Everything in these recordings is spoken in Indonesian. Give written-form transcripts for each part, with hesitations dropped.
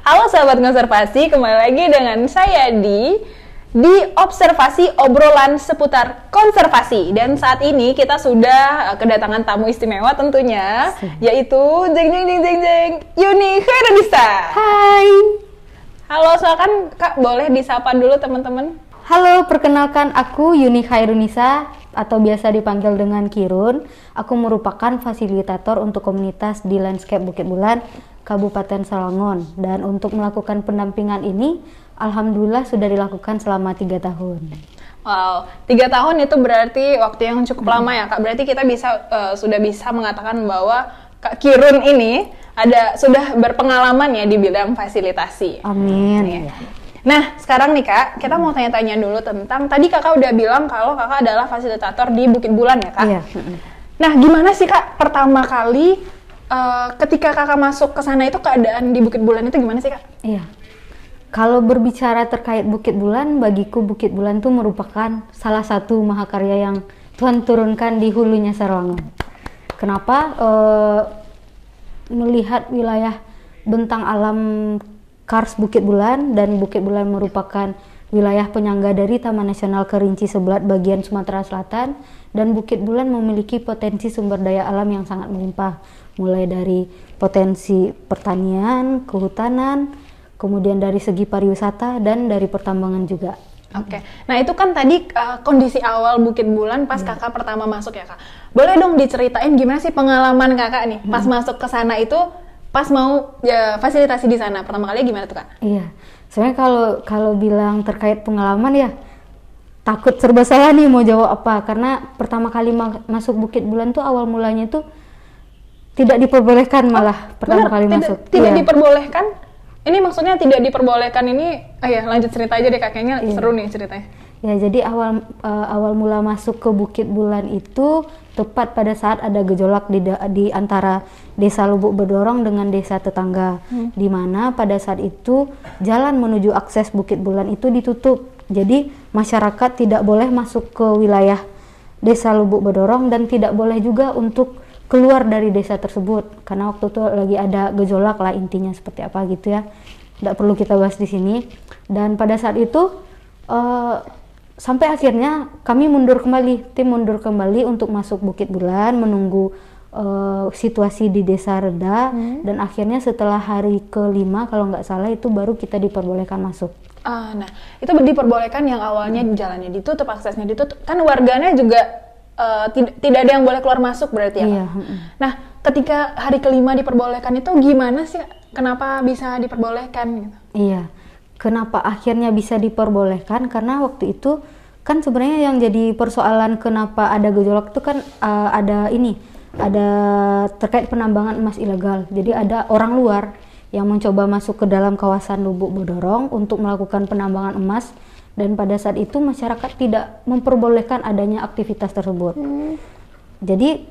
Halo sahabat konservasi, kembali lagi dengan saya di observasi obrolan seputar konservasi. Dan saat ini kita sudah kedatangan tamu istimewa tentunya, yaitu jeng Yuni Khairunisa. Hai. Halo, silakan Kak, boleh disapa dulu teman-teman. Halo, perkenalkan aku Yuni Khairunisa atau biasa dipanggil dengan Kirun. Aku merupakan fasilitator untuk komunitas di Landscape Bukit Bulan, Kabupaten Selangor. Dan untuk melakukan pendampingan ini, alhamdulillah sudah dilakukan selama 3 tahun. Wow, 3 tahun itu berarti waktu yang cukup lama ya Kak. Berarti kita sudah bisa mengatakan bahwa Kak Kirun ini sudah berpengalaman ya di bidang fasilitasi. Amin. Ya. Nah, sekarang nih Kak, kita mau tanya-tanya dulu tentang, tadi Kakak udah bilang kalau Kakak adalah fasilitator di Bukit Bulan ya Kak? Iya. Nah, gimana sih Kak pertama kali ketika Kakak masuk ke sana itu keadaan di Bukit Bulan itu gimana sih Kak? Iya. Kalau berbicara terkait Bukit Bulan, bagiku Bukit Bulan itu merupakan salah satu mahakarya yang Tuhan turunkan di hulunya Selangor. Kenapa? Melihat wilayah bentang alam Kars Bukit Bulan, dan Bukit Bulan merupakan wilayah penyangga dari Taman Nasional Kerinci Seblat bagian Sumatera Selatan, dan Bukit Bulan memiliki potensi sumber daya alam yang sangat melimpah, mulai dari potensi pertanian, kehutanan, kemudian dari segi pariwisata dan dari pertambangan juga. Oke. Nah, itu kan tadi kondisi awal Bukit Bulan pas Kakak pertama masuk ya Kak. Boleh dong diceritain gimana sih pengalaman Kakak nih pas masuk ke sana itu, pas mau fasilitasi di sana pertama kali gimana tuh Kak? Iya. Sebenarnya kalau bilang terkait pengalaman ya takut serba salah nih mau jawab apa, karena pertama kali masuk Bukit Bulan tuh awal mulanya tuh tidak diperbolehkan malah pertama kali masuk. Tidak diperbolehkan? Ini maksudnya tidak diperbolehkan ini, ya lanjut cerita aja deh kakeknya, seru nih ceritanya. Ya, jadi awal mula masuk ke Bukit Bulan itu tepat pada saat ada gejolak di antara Desa Lubuk Bedorong dengan desa tetangga, di mana pada saat itu jalan menuju akses Bukit Bulan itu ditutup. Jadi masyarakat tidak boleh masuk ke wilayah Desa Lubuk Bedorong dan tidak boleh juga untuk keluar dari desa tersebut, karena waktu itu lagi ada gejolak lah, intinya seperti apa gitu ya. Tidak perlu kita bahas di sini. Dan pada saat itu sampai akhirnya kami tim mundur kembali untuk masuk Bukit Bulan, menunggu situasi di desa reda, dan akhirnya setelah hari ke-5 kalau nggak salah itu baru kita diperbolehkan masuk. Nah, itu diperbolehkan yang awalnya jalannya ditutup, aksesnya ditutup, kan warganya juga tidak ada yang boleh keluar masuk berarti ya. Iya. Nah, ketika hari ke-5 diperbolehkan itu gimana sih? Kenapa bisa diperbolehkan gitu? Iya. Kenapa akhirnya bisa diperbolehkan? Karena waktu itu kan sebenarnya yang jadi persoalan kenapa ada gejolak itu kan ada terkait penambangan emas ilegal. Jadi ada orang luar yang mencoba masuk ke dalam kawasan Lubuk Bedorong untuk melakukan penambangan emas, dan pada saat itu masyarakat tidak memperbolehkan adanya aktivitas tersebut. Jadi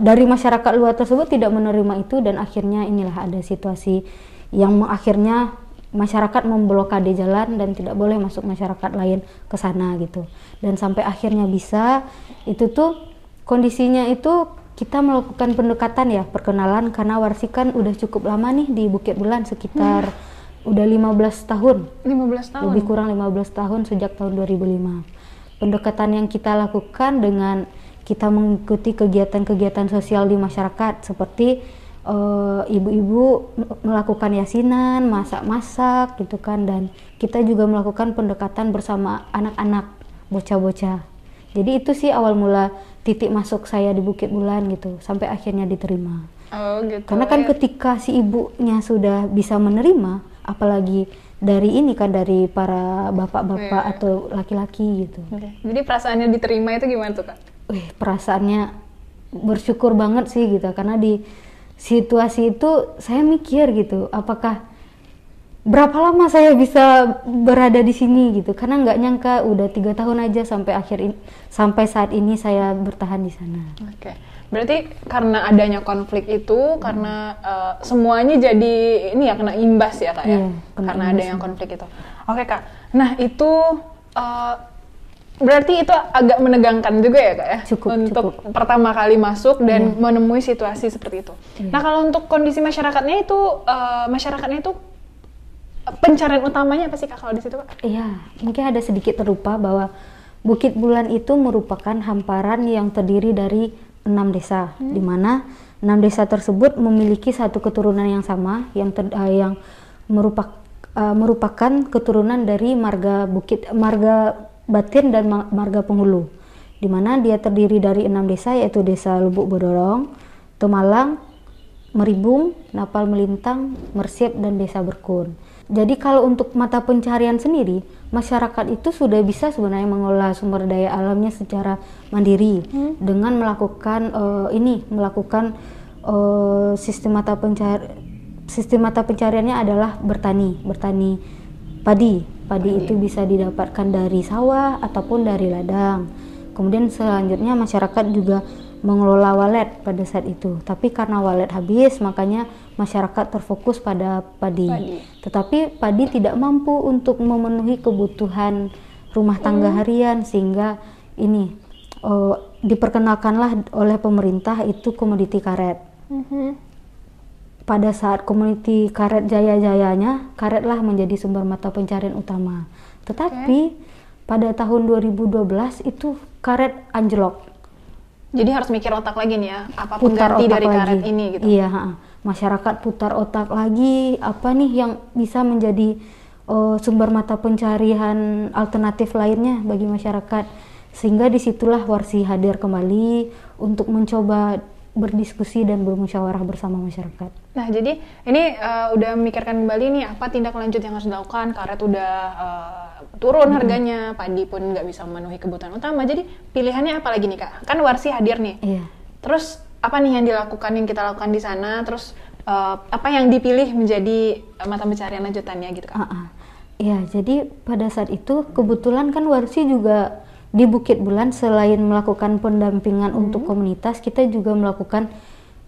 dari masyarakat luar tersebut tidak menerima itu, dan akhirnya inilah ada situasi yang akhirnya masyarakat memblokade jalan dan tidak boleh masuk masyarakat lain ke sana gitu. Dan sampai akhirnya bisa itu tuh kondisinya itu kita melakukan pendekatan ya, perkenalan, karena Warsi kan udah cukup lama nih di Bukit Bulan, sekitar udah 15 tahun. 15 tahun? Lebih kurang 15 tahun sejak tahun 2005. Pendekatan yang kita lakukan dengan kita mengikuti kegiatan-kegiatan sosial di masyarakat, seperti ibu-ibu melakukan yasinan, masak-masak gitu kan, dan kita juga melakukan pendekatan bersama anak-anak, bocah-bocah. Jadi itu sih awal mula titik masuk saya di Bukit Bulan gitu, sampai akhirnya diterima. Oh gitu. Karena kan ketika si ibunya sudah bisa menerima, apalagi dari para bapak-bapak atau laki-laki gitu. Jadi perasaannya diterima itu gimana tuh Kak? Perasaannya bersyukur banget sih gitu, karena di situasi itu saya mikir gitu, apakah berapa lama saya bisa berada di sini gitu, karena nggak nyangka udah 3 tahun aja sampai saat ini saya bertahan di sana. Oke. Berarti karena adanya konflik itu, karena semuanya jadi ini ya kena imbas ya Kak ya? Iya, karena ada yang konflik itu. Oke Kak, nah itu berarti itu agak menegangkan juga ya Kak ya? Untuk pertama kali masuk dan menemui situasi seperti itu. Nah kalau untuk kondisi masyarakatnya itu pencarian utamanya apa sih Kak kalau di situ Kak? Iya, mungkin ada sedikit terlupa bahwa Bukit Bulan itu merupakan hamparan yang terdiri dari 6 desa, di mana 6 desa tersebut memiliki satu keturunan yang sama, yang merupakan keturunan dari marga Batin dan marga Penghulu, di mana dia terdiri dari 6 desa, yaitu Desa Lubuk Bodorong, Temalang, Meribung, Napal Melintang, Mersip, dan Desa Berkun. Jadi kalau untuk mata pencarian sendiri, masyarakat itu sudah bisa sebenarnya mengelola sumber daya alamnya secara mandiri dengan melakukan sistem mata pencariannya adalah bertani padi. Itu bisa didapatkan dari sawah ataupun dari ladang. Kemudian selanjutnya masyarakat juga mengelola walet pada saat itu. Tapi karena walet habis, makanya masyarakat terfokus pada padi. Tetapi padi tidak mampu untuk memenuhi kebutuhan rumah tangga harian, sehingga diperkenalkanlah oleh pemerintah itu komoditi karet. Pada saat komoditi karet jaya-jayanya, karetlah menjadi sumber mata pencarian utama. Tetapi pada tahun 2012 itu karet anjlok. Jadi harus mikir otak lagi nih ya, apa pengganti dari karet ini gitu. Iya, masyarakat putar otak lagi, apa nih yang bisa menjadi sumber mata pencarian alternatif lainnya bagi masyarakat. Sehingga disitulah Warsi hadir kembali untuk mencoba berdiskusi dan bermusyawarah bersama masyarakat. Nah, jadi ini udah memikirkan kembali nih apa tindak lanjut yang harus dilakukan. Karet udah turun harganya, padi pun nggak bisa memenuhi kebutuhan utama. Jadi pilihannya apa lagi nih Kak? Kan Warsi hadir nih. Iya. Terus apa nih yang kita lakukan di sana? Terus apa yang dipilih menjadi mata pencarian lanjutannya gitu Kak? Iya, jadi pada saat itu kebetulan kan Warsi juga di Bukit Bulan selain melakukan pendampingan untuk komunitas, kita juga melakukan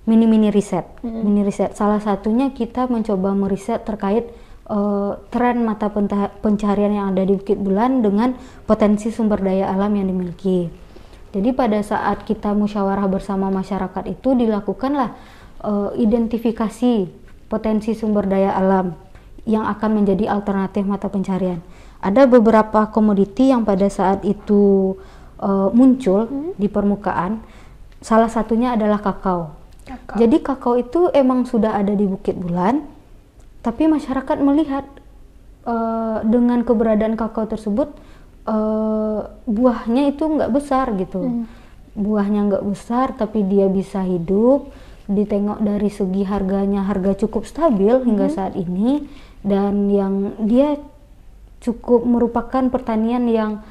mini riset. Mini riset. Salah satunya kita mencoba meriset terkait tren mata pencarian yang ada di Bukit Bulan dengan potensi sumber daya alam yang dimiliki. Jadi pada saat kita musyawarah bersama masyarakat itu dilakukanlah identifikasi potensi sumber daya alam yang akan menjadi alternatif mata pencarian. Ada beberapa komoditi yang pada saat itu muncul di permukaan. Salah satunya adalah kakao. Jadi kakao itu emang sudah ada di Bukit Bulan, tapi masyarakat melihat dengan keberadaan kakao tersebut buahnya itu nggak besar gitu. Buahnya nggak besar, tapi dia bisa hidup. Ditengok dari segi harganya, harga cukup stabil hingga saat ini, dan yang dia cukup merupakan pertanian yang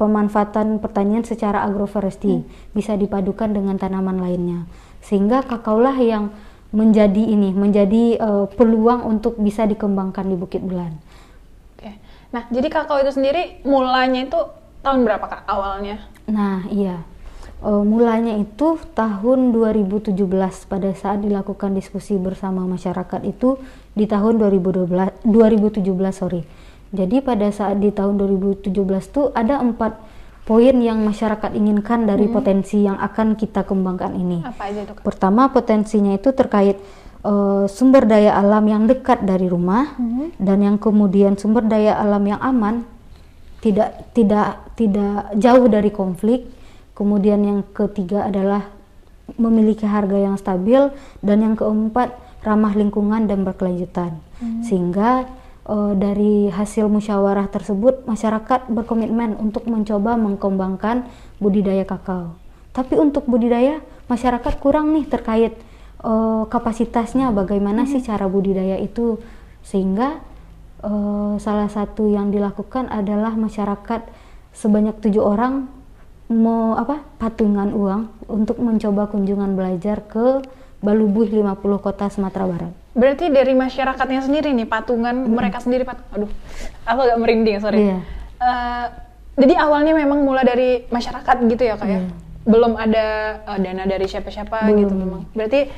pemanfaatan pertanian secara agroforestry, bisa dipadukan dengan tanaman lainnya, sehingga kakaolah yang menjadi peluang untuk bisa dikembangkan di Bukit Bulan. Oke. Nah, jadi kakao itu sendiri mulanya itu tahun berapa Kak awalnya? Nah, iya. Mulanya itu tahun 2017 pada saat dilakukan diskusi bersama masyarakat itu di tahun 2017. Jadi pada saat di tahun 2017 itu ada 4 poin yang masyarakat inginkan dari potensi yang akan kita kembangkan ini. Apa aja itu Kak? Pertama, potensinya itu terkait sumber daya alam yang dekat dari rumah, dan yang kemudian sumber daya alam yang aman, tidak jauh dari konflik. Kemudian yang ketiga adalah memiliki harga yang stabil, dan yang keempat ramah lingkungan dan berkelanjutan. Sehingga dari hasil musyawarah tersebut masyarakat berkomitmen untuk mencoba mengembangkan budidaya kakao. Tapi untuk budidaya masyarakat kurang nih terkait kapasitasnya, bagaimana sih cara budidaya itu, sehingga salah satu yang dilakukan adalah masyarakat sebanyak 7 orang patungan uang untuk mencoba kunjungan belajar ke Balubuh 50 kota Sumatera Barat. Berarti dari masyarakatnya sendiri nih, patungan mereka sendiri aduh, aku agak merinding, sorry. Iya. Jadi awalnya memang mulai dari masyarakat gitu ya Kak ya? Belum ada dana dari siapa-siapa gitu memang. Berarti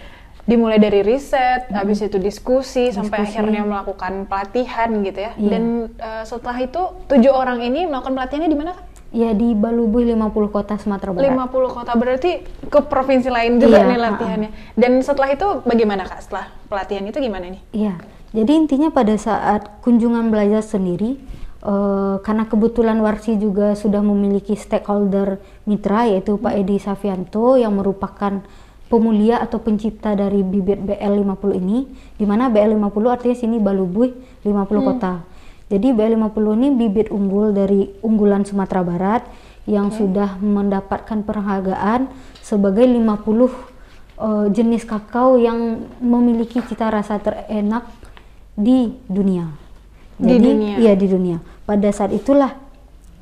dimulai dari riset, habis itu diskusi, sampai akhirnya melakukan pelatihan gitu ya. Dan setelah itu 7 orang ini melakukan pelatihannya di mana Kak? Ya, di Balubuh 50 kota Sumatera Barat. 50 kota, berarti ke provinsi lain juga nih latihannya. Dan setelah itu bagaimana Kak? Setelah pelatihan itu gimana nih? Iya, Jadi intinya pada saat kunjungan belajar sendiri, karena kebetulan Warsi juga sudah memiliki stakeholder mitra yaitu Pak Edi Safianto yang merupakan pemulia atau pencipta dari bibit BL50 ini, di mana BL50 artinya sini Balubuih 50 kota. Jadi BL50 ini bibit unggul dari unggulan Sumatera Barat yang sudah mendapatkan penghargaan sebagai 50 jenis kakao yang memiliki cita rasa terenak di dunia. Iya, di dunia. Pada saat itulah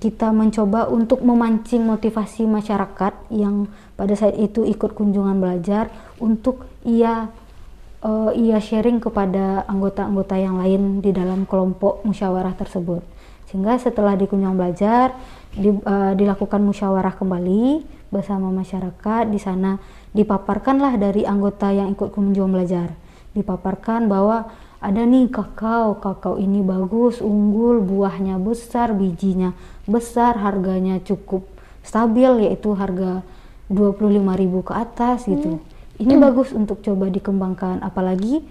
kita mencoba untuk memancing motivasi masyarakat yang pada saat itu ikut kunjungan belajar untuk ia sharing kepada anggota-anggota yang lain di dalam kelompok musyawarah tersebut. Sehingga setelah di kunjungan belajar dilakukan musyawarah kembali bersama masyarakat. Di sana dipaparkanlah dari anggota yang ikut kunjungan belajar, dipaparkan bahwa ada nih kakao ini bagus, unggul, buahnya besar, bijinya besar, harganya cukup stabil yaitu harga 25.000 ke atas gitu. Ini bagus untuk coba dikembangkan, apalagi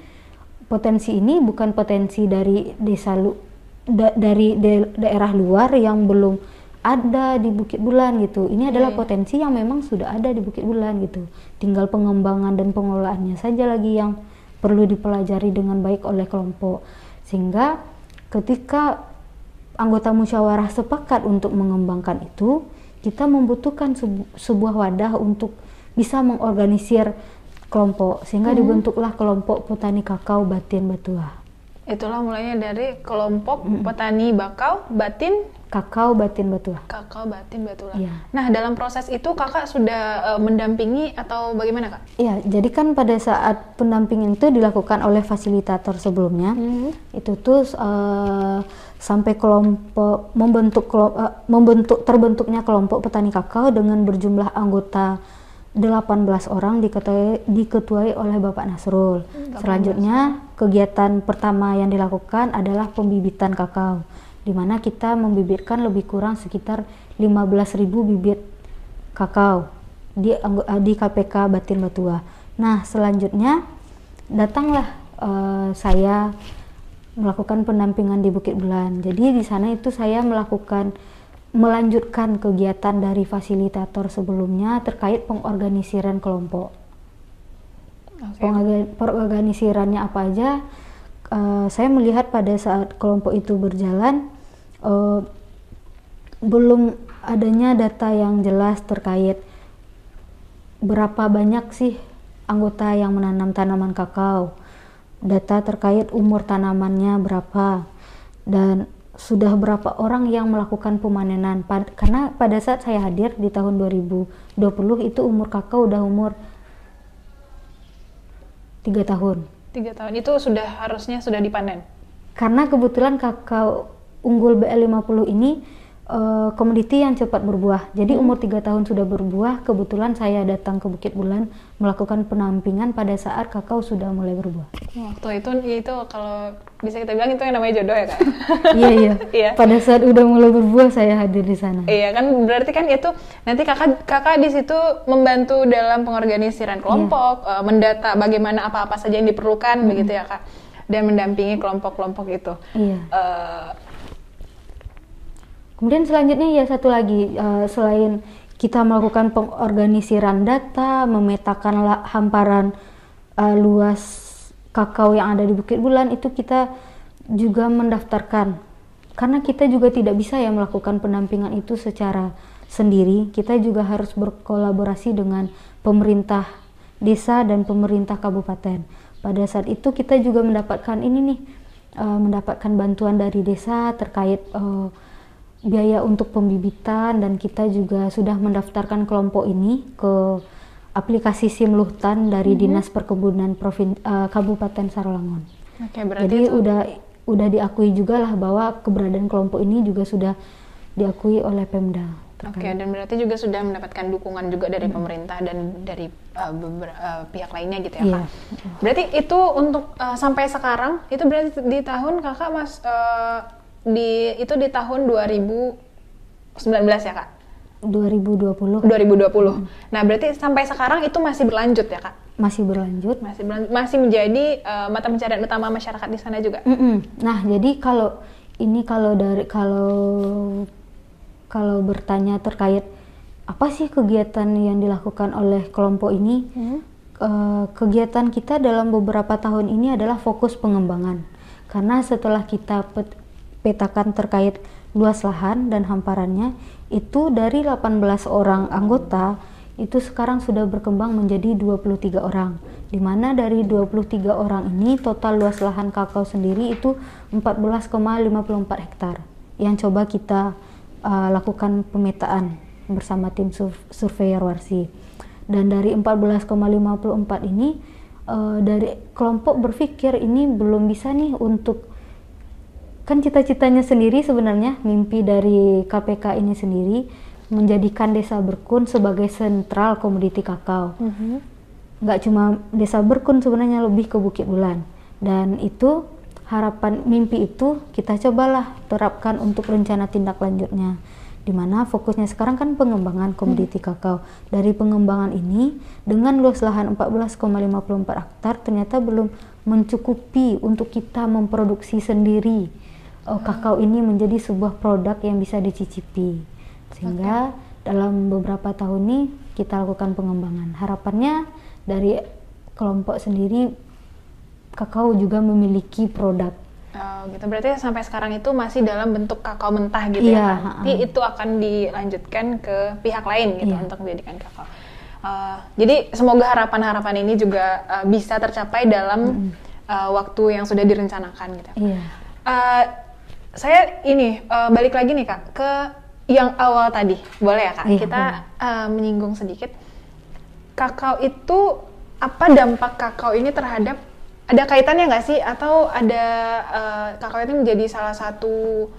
potensi ini bukan potensi dari daerah luar yang belum ada di Bukit Bulan gitu. Ini adalah potensi yang memang sudah ada di Bukit Bulan gitu. Tinggal pengembangan dan pengelolaannya saja lagi yang perlu dipelajari dengan baik oleh kelompok. Sehingga ketika anggota musyawarah sepakat untuk mengembangkan itu, kita membutuhkan sebuah wadah untuk bisa mengorganisir kelompok, sehingga dibentuklah kelompok petani kakao Batin Batuah. Itulah mulainya dari kelompok petani kakao Batin Batuah. Kakao Batin Batuah. Ya. Nah, dalam proses itu kakak sudah mendampingi atau bagaimana, Kak? Iya, jadi kan pada saat pendampingan itu dilakukan oleh fasilitator sebelumnya, itu tuh sampai kelompok terbentuknya kelompok petani kakao dengan berjumlah anggota 18 orang diketuai oleh Bapak Nasrul. Selanjutnya kegiatan pertama yang dilakukan adalah pembibitan kakao, di mana kita membibitkan lebih kurang sekitar 15.000 bibit kakao di KPK Batin Batuah. Nah, selanjutnya datanglah saya melakukan pendampingan di Bukit Bulan. Jadi di sana itu saya melanjutkan kegiatan dari fasilitator sebelumnya terkait pengorganisiran kelompok. Pengorganisirannya apa aja? Saya melihat pada saat kelompok itu berjalan belum adanya data yang jelas terkait berapa banyak sih anggota yang menanam tanaman kakao, data terkait umur tanamannya berapa, dan sudah berapa orang yang melakukan pemanenan. Karena pada saat saya hadir di tahun 2020 itu umur kakao udah umur 3 tahun. 3 tahun itu harusnya sudah dipanen. Karena kebetulan kakao unggul BL50 ini komoditi yang cepat berbuah. Jadi umur 3 tahun sudah berbuah. Kebetulan saya datang ke Bukit Bulan melakukan penampingan pada saat kakao sudah mulai berbuah. Waktu itu kalau bisa kita bilang itu yang namanya jodoh ya, Kak? Iya. Pada saat udah mulai berbuah saya hadir di sana. Iya kan, berarti kan itu nanti kakak di situ membantu dalam pengorganisiran kelompok, mendata bagaimana apa-apa saja yang diperlukan begitu ya, Kak, dan mendampingi kelompok-kelompok itu. Iya. Kemudian selanjutnya ya satu lagi, selain kita melakukan pengorganisiran data, memetakan hamparan luas kakao yang ada di Bukit Bulan, itu kita juga mendaftarkan. Karena kita juga tidak bisa ya melakukan pendampingan itu secara sendiri, kita juga harus berkolaborasi dengan pemerintah desa dan pemerintah kabupaten. Pada saat itu kita juga mendapatkan mendapatkan bantuan dari desa terkait biaya untuk pembibitan, dan kita juga sudah mendaftarkan kelompok ini ke aplikasi SIM Luhtan dari Dinas Perkebunan Kabupaten Sarawangun. Jadi udah diakui juga lah bahwa keberadaan kelompok ini juga sudah diakui oleh Pemda. Dan berarti juga sudah mendapatkan dukungan juga dari pemerintah dan dari pihak lainnya gitu ya, Kak. Berarti itu untuk sampai sekarang itu berarti di tahun kakak di tahun 2019 ya, Kak? 2020. Nah, berarti sampai sekarang itu masih berlanjut ya, Kak? masih menjadi mata pencarian utama masyarakat di sana juga. Nah, jadi kalau bertanya terkait apa sih kegiatan yang dilakukan oleh kelompok ini, kegiatan kita dalam beberapa tahun ini adalah fokus pengembangan. Karena setelah kita petakan terkait luas lahan dan hamparannya, itu dari 18 orang anggota itu sekarang sudah berkembang menjadi 23 orang, di mana dari 23 orang ini total luas lahan kakao sendiri itu 14,54 hektar yang coba kita lakukan pemetaan bersama tim surveyor Warsi. Dan dari 14,54 ini dari kelompok berpikir ini belum bisa nih untuk, kan cita-citanya sendiri sebenarnya, mimpi dari KPK ini sendiri menjadikan Desa Berkun sebagai sentral komoditi kakao. Nggak cuma Desa Berkun, sebenarnya lebih ke Bukit Bulan. Dan itu harapan mimpi itu kita cobalah terapkan untuk rencana tindak lanjutnya, di mana fokusnya sekarang kan pengembangan komoditi kakao. Dari pengembangan ini dengan luas lahan 14,54 hektar ternyata belum mencukupi untuk kita memproduksi sendiri kakao ini menjadi sebuah produk yang bisa dicicipi. Sehingga dalam beberapa tahun ini kita lakukan pengembangan. Harapannya dari kelompok sendiri kakao juga memiliki produk. Oh, gitu. Berarti sampai sekarang itu masih dalam bentuk kakao mentah gitu ya. Nanti itu akan dilanjutkan ke pihak lain gitu untuk menjadikan kakao. Jadi semoga harapan-harapan ini juga bisa tercapai dalam waktu yang sudah direncanakan gitu. Saya ini balik lagi nih Kak ke yang awal tadi, boleh ya Kak? Kita menyinggung sedikit. Kakao itu, apa dampak kakao ini terhadap, ada kaitannya nggak sih? Atau ada kakao itu menjadi salah satu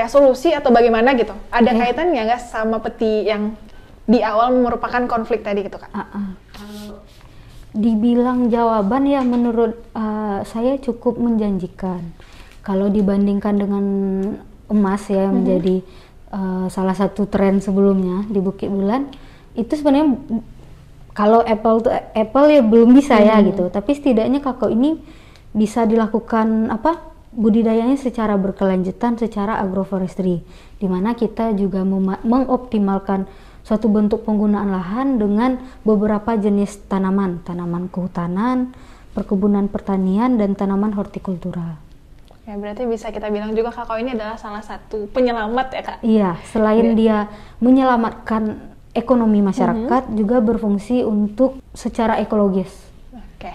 solusi atau bagaimana gitu? Ada kaitannya nggak sama peti yang di awal merupakan konflik tadi gitu Kak? Dibilang jawaban ya menurut saya cukup menjanjikan. Kalau dibandingkan dengan emas ya menjadi salah satu tren sebelumnya di Bukit Bulan, itu sebenarnya kalau apple to apple ya belum bisa ya gitu, tapi setidaknya kakao ini bisa dilakukan budidayanya secara berkelanjutan, secara agroforestry, di mana kita juga mengoptimalkan suatu bentuk penggunaan lahan dengan beberapa jenis tanaman kehutanan, perkebunan pertanian, dan tanaman hortikultura. Ya, berarti bisa kita bilang juga kakao ini adalah salah satu penyelamat ya Kak? Iya, selain dia menyelamatkan ekonomi masyarakat, juga berfungsi untuk secara ekologis. Oke.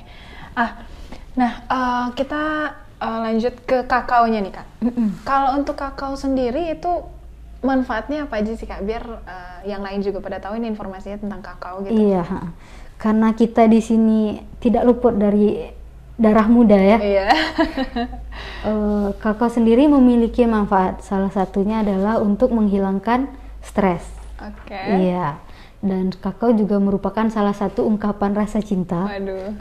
Kita lanjut ke kakaonya nih Kak. Kalau untuk kakao sendiri itu manfaatnya apa aja sih Kak? Biar yang lain juga pada tahu ini informasinya tentang kakao gitu. Iya, karena kita di sini tidak luput dari darah muda ya. Iya. Kakao sendiri memiliki manfaat. Salah satunya adalah untuk menghilangkan stres. Iya. Dan kakao juga merupakan salah satu ungkapan rasa cinta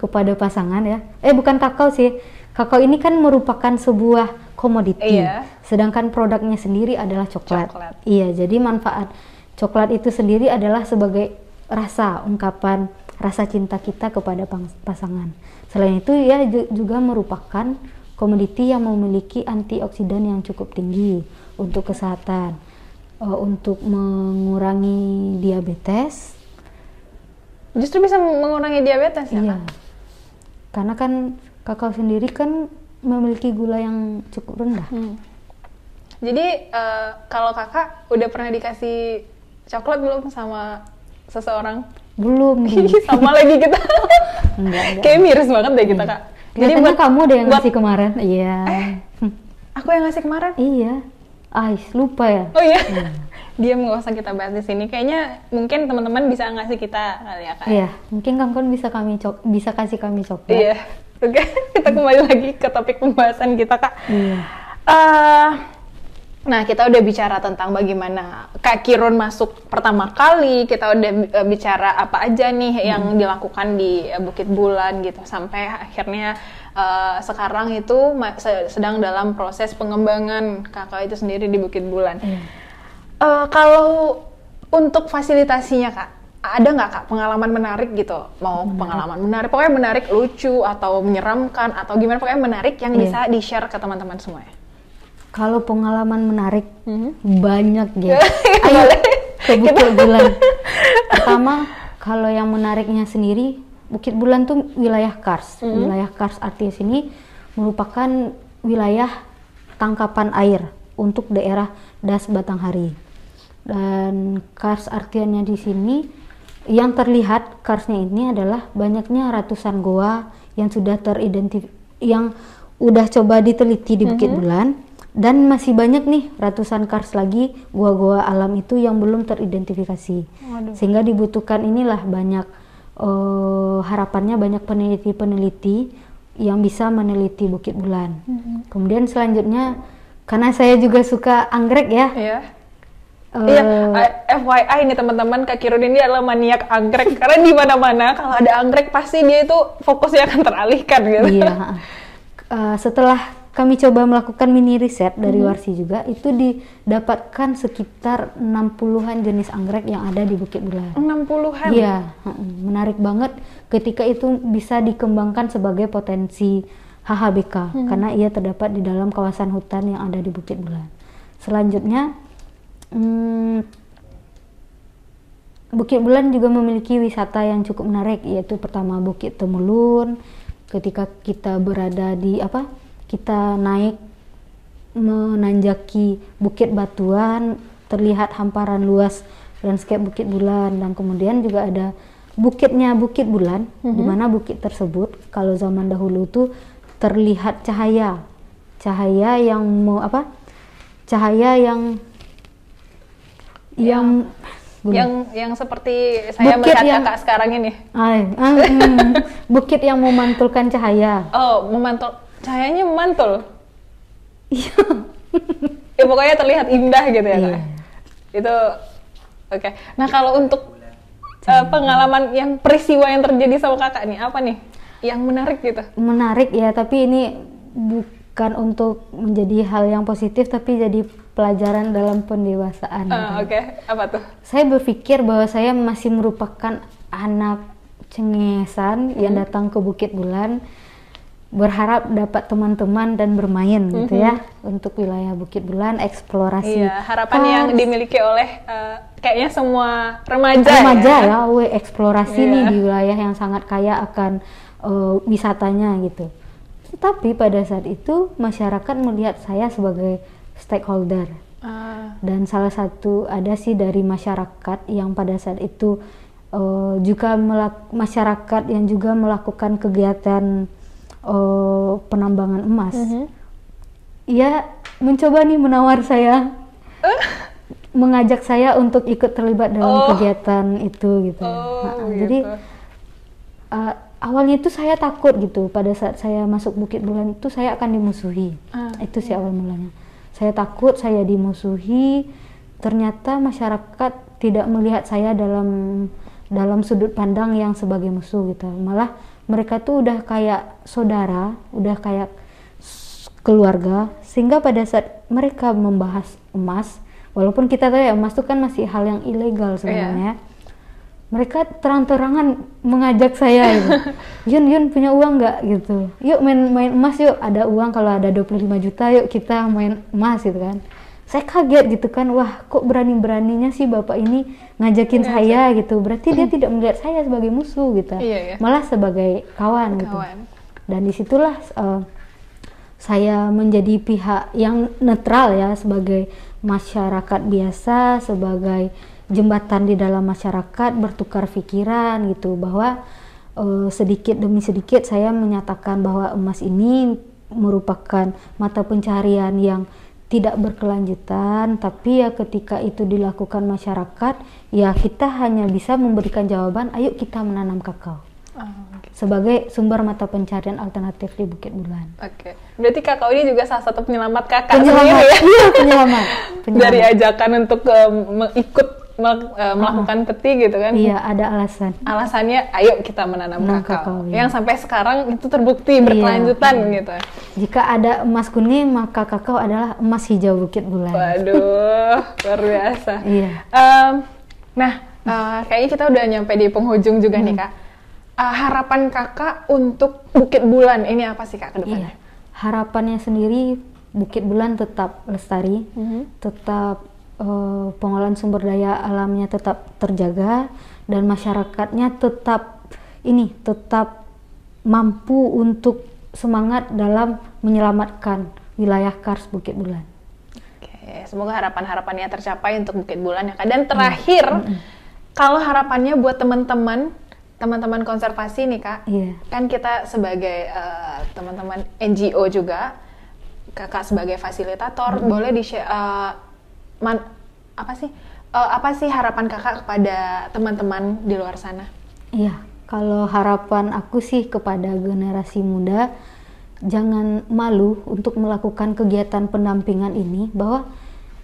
kepada pasangan ya. Bukan kakao sih. Kakao ini kan merupakan sebuah komoditi. Sedangkan produknya sendiri adalah coklat. Iya, jadi manfaat coklat itu sendiri adalah sebagai ungkapan rasa cinta kita kepada pasangan. Selain itu ya juga merupakan komoditi yang memiliki antioksidan yang cukup tinggi untuk kesehatan, untuk mengurangi diabetes. Justru bisa mengurangi diabetes ya? Iya. Karena kan kakao sendiri kan memiliki gula yang cukup rendah. Jadi kalau kakak udah pernah dikasih coklat belum sama seseorang? Belum. Sama lagi kita. Enggak. Kayak miris banget deh kita Kak. Jadi kamu ada yang ngasih kemarin. Iya. Aku yang ngasih kemarin? Iya. Lupa ya. Oh iya. Dia nggak usah kita bahas di sini. Kayaknya mungkin teman-teman bisa ngasih kita kali ya Kak. Iya. Mungkin kamu bisa kasih kami coklat. Iya. Oke. Kita kembali lagi ke topik pembahasan kita Kak. Iya. Nah, kita udah bicara tentang bagaimana Kak Kirun masuk pertama kali, kita udah bicara apa aja nih yang dilakukan di Bukit Bulan gitu, sampai akhirnya sekarang itu sedang dalam proses pengembangan kakao itu sendiri di Bukit Bulan. Kalau untuk fasilitasinya Kak, ada nggak Kak pengalaman menarik gitu? Mau pengalaman menarik, pokoknya menarik, lucu atau menyeramkan atau gimana, pokoknya menarik yang bisa di-share ke teman-teman semuanya. Kalau pengalaman menarik banyak ya. Ayo ke Bukit Bulan. Pertama, kalau yang menariknya sendiri, Bukit Bulan tuh wilayah Kars. Wilayah Kars artinya sini merupakan wilayah tangkapan air untuk daerah Das Batanghari. Dan Kars artiannya di sini yang terlihat Karsnya ini adalah banyaknya ratusan goa yang sudah yang udah coba diteliti di Bukit Bulan, dan masih banyak nih ratusan Kars lagi goa-goa alam itu yang belum teridentifikasi. Sehingga dibutuhkan inilah banyak harapannya banyak peneliti-peneliti yang bisa meneliti Bukit Bulan. Kemudian selanjutnya, karena saya juga suka anggrek ya. Iya, FYI nih teman-teman, Kak Kirun ini adalah maniak anggrek karena di mana-mana kalau ada anggrek pasti dia itu fokusnya akan teralihkan gitu. Iya. Setelah kami coba melakukan mini riset dari Warsi juga, itu didapatkan sekitar 60-an jenis anggrek yang ada di Bukit Bulan. 60-an? Iya, menarik banget ketika itu bisa dikembangkan sebagai potensi HHBK karena ia terdapat di dalam kawasan hutan yang ada di Bukit Bulan. Selanjutnya, Bukit Bulan juga memiliki wisata yang cukup menarik, yaitu pertama Bukit Temulun. Ketika kita berada di kita naik menanjaki Bukit Batuan, terlihat hamparan luas landscape Bukit Bulan. Dan kemudian juga ada bukitnya Bukit Bulan, di mana bukit tersebut kalau zaman dahulu tuh terlihat cahaya yang seperti saya melihat Kakak sekarang ini. Bukit yang memantulkan cahaya. Oh, cahayanya memantul. Iya. Ya pokoknya terlihat indah gitu ya, Kak. Itu oke. Nah, kalau untuk pengalaman yang peristiwa yang terjadi sama Kakak nih, apa nih yang menarik gitu? Menarik ya, tapi ini bukan untuk menjadi hal yang positif, tapi jadi pelajaran dalam pendewasaan. Oke. Apa tuh? Saya berpikir bahwa saya masih merupakan anak cengesan yang datang ke Bukit Bulan, berharap dapat teman-teman dan bermain gitu ya, untuk wilayah Bukit Bulan, eksplorasi. Iya, harapan yang dimiliki oleh kayaknya semua remaja ya, eksplorasi nih di wilayah yang sangat kaya akan wisatanya gitu. Tapi pada saat itu masyarakat melihat saya sebagai stakeholder. Dan salah satu ada sih dari masyarakat yang pada saat itu juga masyarakat yang juga melakukan kegiatan penambangan emas. Ia mencoba nih menawar saya, mengajak saya untuk ikut terlibat dalam kegiatan itu gitu. Jadi awalnya itu saya takut gitu, pada saat saya masuk Bukit Bulan itu saya akan dimusuhi. Itu sih awal mulanya. Saya takut saya dimusuhi. Ternyata masyarakat tidak melihat saya dalam sudut pandang yang sebagai musuh gitu. Malah mereka tuh udah kayak saudara, udah kayak keluarga, sehingga pada saat mereka membahas emas, walaupun kita tahu ya emas itu kan masih hal yang ilegal sebenarnya. Mereka terang-terangan mengajak saya gitu. Yun punya uang nggak gitu, yuk main emas yuk, ada uang, kalau ada 25 juta yuk kita main emas gitu kan. Saya kaget gitu kan, wah kok berani-beraninya sih bapak ini ngajakin saya gitu, berarti dia tidak melihat saya sebagai musuh gitu, malah sebagai kawan gitu. Dan disitulah saya menjadi pihak yang netral ya, sebagai masyarakat biasa, sebagai jembatan di dalam masyarakat, bertukar pikiran gitu, bahwa sedikit demi sedikit saya menyatakan bahwa emas ini merupakan mata pencaharian yang tidak berkelanjutan, tapi ya ketika itu dilakukan masyarakat, ya kita hanya bisa memberikan jawaban, ayo kita menanam kakao sebagai sumber mata pencaharian alternatif di Bukit Bulan. Berarti kakao ini juga salah satu penyelamat kakak sendiri ya? Iya, penyelamat. Dari ajakan untuk ikut melakukan peti gitu kan? Iya, ada alasan. Alasannya, ayo kita menanam kakao. Yang sampai sekarang itu terbukti berkelanjutan gitu. Jika ada emas kuning, maka kakao adalah emas hijau Bukit Bulan. Waduh, luar biasa. Iya. Nah, Kayaknya kita udah nyampe di penghujung juga nih Kak. Harapan Kakak untuk Bukit Bulan ini apa sih Kak ke depannya? Iya. Harapannya sendiri Bukit Bulan tetap lestari, tetap pengolahan sumber daya alamnya tetap terjaga, dan masyarakatnya tetap mampu untuk semangat dalam menyelamatkan wilayah Kars Bukit Bulan. Oke, semoga harapan-harapannya tercapai untuk Bukit Bulan ya Kak. Dan terakhir, kalau harapannya buat teman-teman konservasi nih Kak, kan kita sebagai teman-teman NGO juga, Kakak sebagai fasilitator, boleh di-share apa sih harapan Kakak kepada teman-teman di luar sana? Iya, kalau harapan aku sih kepada generasi muda, jangan malu untuk melakukan kegiatan pendampingan ini, bahwa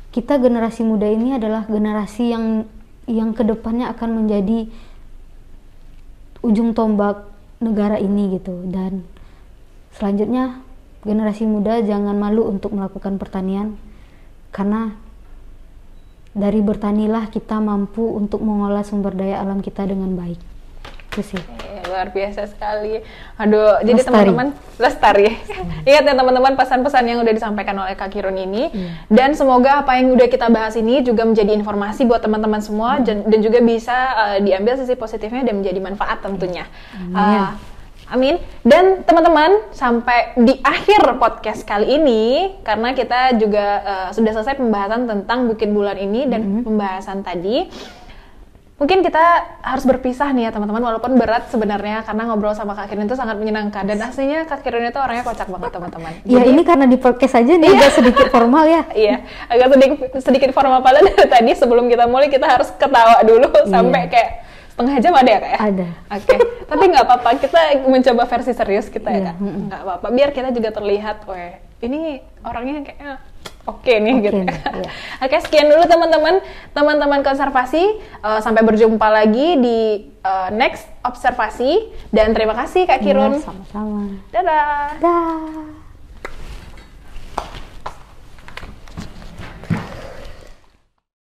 kita generasi muda ini adalah generasi yang kedepannya akan menjadi ujung tombak negara ini gitu. Dan selanjutnya generasi muda jangan malu untuk melakukan pertanian, karena dari bertanilah kita mampu untuk mengolah sumber daya alam kita dengan baik. Itu sih. Luar biasa sekali. Aduh, jadi teman-teman lestari. Ingat ya teman-teman, pesan-pesan yang udah disampaikan oleh Kak Kirun ini. Dan semoga apa yang udah kita bahas ini juga menjadi informasi buat teman-teman semua, dan juga bisa diambil sisi positifnya dan menjadi manfaat tentunya. Amin. Dan teman-teman, sampai di akhir podcast kali ini, karena kita juga sudah selesai pembahasan tentang Bukit Bulan ini dan pembahasan tadi, mungkin kita harus berpisah nih ya teman-teman, walaupun berat sebenarnya, karena ngobrol sama Kak Kirun itu sangat menyenangkan, dan aslinya Kak Kirun itu orangnya kocak banget teman-teman. Ya ini karena di podcast aja nih agak sedikit formal ya. Iya, agak sedikit formal, padahal dari tadi sebelum kita mulai kita harus ketawa dulu sampai kayak setengah jam ada ya Kak ya? Ada. Oke, tapi nggak apa-apa, kita mencoba versi serius kita ya Kak? Nggak apa-apa, biar kita juga terlihat, weh ini orangnya kayaknya oke nih gitu. Iya. Oke, sekian dulu teman-teman konservasi. Sampai berjumpa lagi di next observasi, dan terima kasih Kak Kirun. Sama-sama. Dadah. Dah.